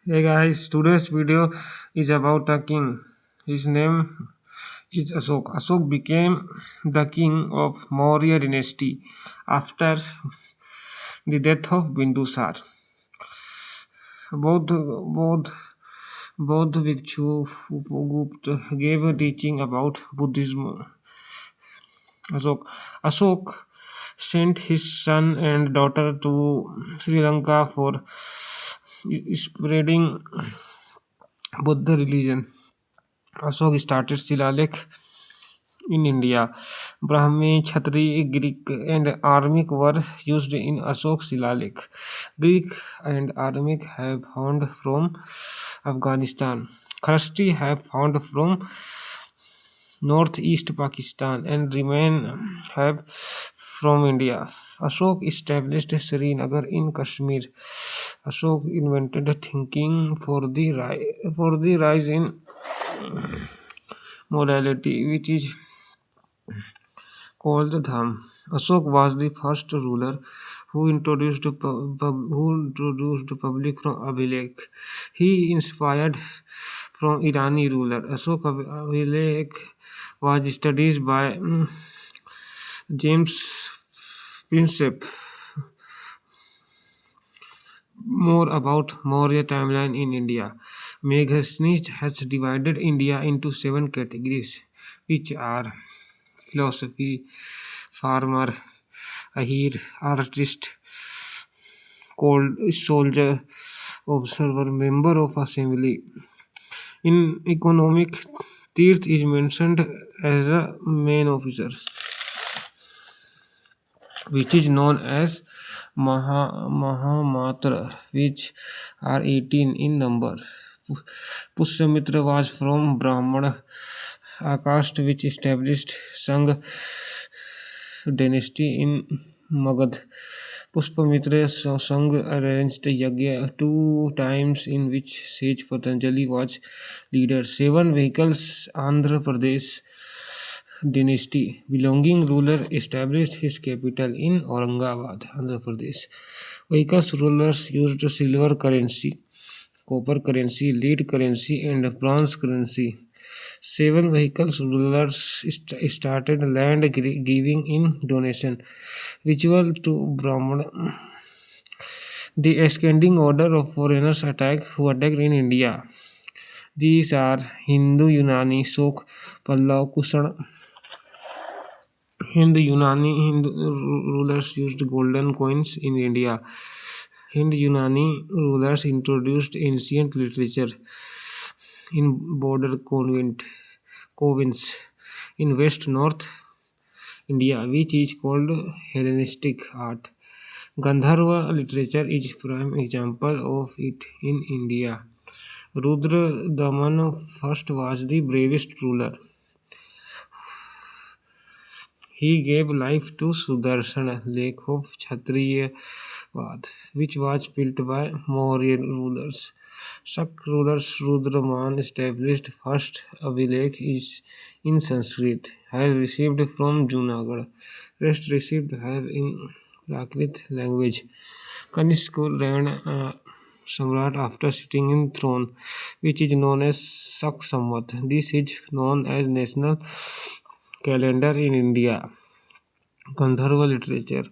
Hey guys, today's video is about a king. His name is Asok. Asok became the king of Maurya dynasty after the death of Bindusar. Both Bhikshu Gupta gave a teaching about Buddhism. Asok sent his son and daughter to Sri Lanka for spreading Buddha religion. Ashok started Shilalik in India. Brahmi, Kshatriya, Greek, and Aramic were used in Ashok Shilalik. Greek and Aramic have found from Afghanistan. Kharasti have found from northeast Pakistan and remain have from India. Ashok established Srinagar in Kashmir. Ashok invented thinking for the rise in morality, which is called Dham. Ashok was the first ruler who introduced the public from Abhilekh. He inspired from Irani ruler. Ashok Abhilekh was studied by James Prinsep. More about Maurya timeline in India. Meghasni has divided India into seven categories, which are philosophy, farmer, ahir, artist, cold soldier, observer, member of assembly. In economic, Tirth is mentioned as a main officer, which is known as Mahamatra, which are 18 in number. Pushyamitra was from Brahmana caste which established Sangh dynasty in Magad. Pushpamitra Sangh arranged yagya two times in which sage Patanjali was leader. Seven vehicles Andhra Pradesh dynasty belonging ruler established his capital in Aurangabad, Andhra Pradesh. Vehicles rulers used silver currency, copper currency, lead currency, and bronze currency. Seven vehicles rulers started land giving in donation. Ritual to Brahman. The ascending order of foreigners who attacked in India. These are Hindu, Unani, Shok, Pallav, Kushan. Hindu rulers used golden coins in India. Hindu Unani rulers introduced ancient literature in border covens in West North India, which is called Hellenistic art. Gandharva literature is prime example of it in India. Rudra Daman first was the bravest ruler. He gave life to Sudarshan, lake of Kshatriyavad, which was built by Maurya rulers. Shak rulers Rudraman established first Abhilekh is in Sanskrit, has received from Junagadh. Rest received have in Prakrit language. Kanishk reigned Samrat after sitting in throne, which is known as Sak Samvat. This is known as national calendar in India. Gandharva literature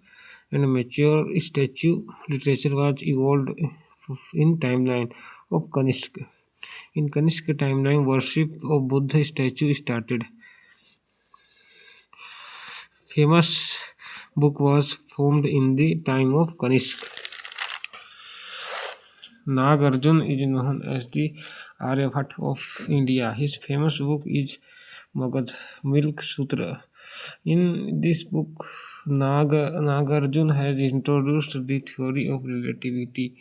and mature statue literature was evolved in timeline of Kanishk. In Kanishk timeline, worship of Buddha statue started. Famous book was formed in the time of Kanishk. Nagarjun is known as the Aryabhat of India. His famous book is Magad Milk Sutra. In this book, Nagarjun has introduced the theory of relativity,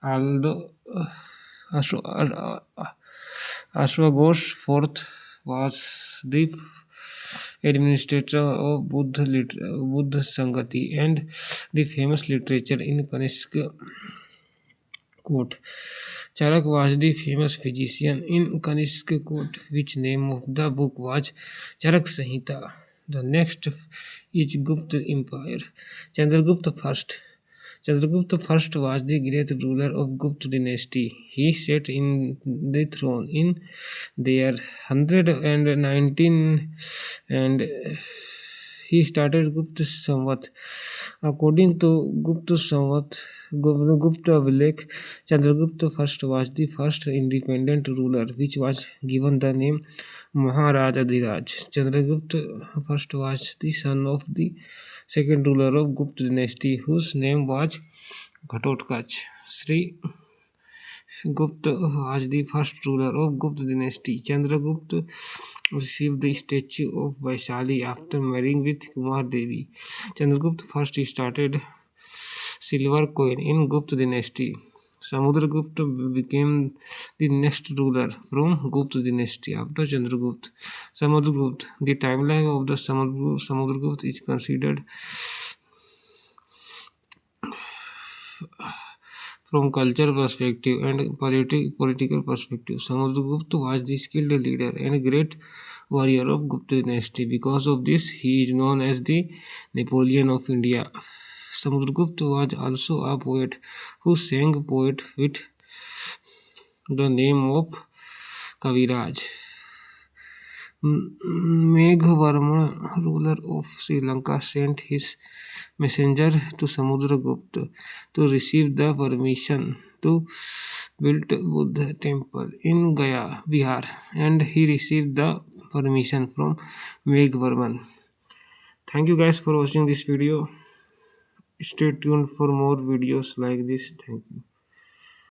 although Ashwaghosh IV was the administrator of Buddha Sangati and the famous literature in Kanishk court. Charak was the famous physician in Kanishk court, which name of the book was Charak Samhita. The next is Gupta Empire. Chandragupta first. Chandragupta first was the great ruler of Gupta dynasty. He sat in the throne in the year 119 and he started Gupta Samvat. According to Gupta Samvat, Gupta Abhilekh, Chandragupta first was the first independent ruler which was given the name Maharaj Adhiraj. Chandragupta first was the son of the second ruler of Gupta dynasty whose name was Ghatotkacha. Sri Gupta was the first ruler of Gupta dynasty. Chandragupta received the statue of Vaishali after marrying with Kumar Devi. Chandragupta first started silver coin in Gupta dynasty. Samudragupta became the next ruler from Gupta dynasty after Chandragupta. Samudragupta. The timeline of the Samudragupta is considered from cultural perspective and political perspective. Samudragupta was the skilled leader and great warrior of Gupta dynasty. Because of this, he is known as the Napoleon of India. Samudragupta was also a poet who sang poet with the name of Kaviraj. Meghavarman, ruler of Sri Lanka, sent his messenger to Samudragupta to receive the permission to build Buddha temple in Gaya, Bihar, and he received the permission from Meghavarman. Thank you guys for watching this video. Stay tuned for more videos like this. Thank you.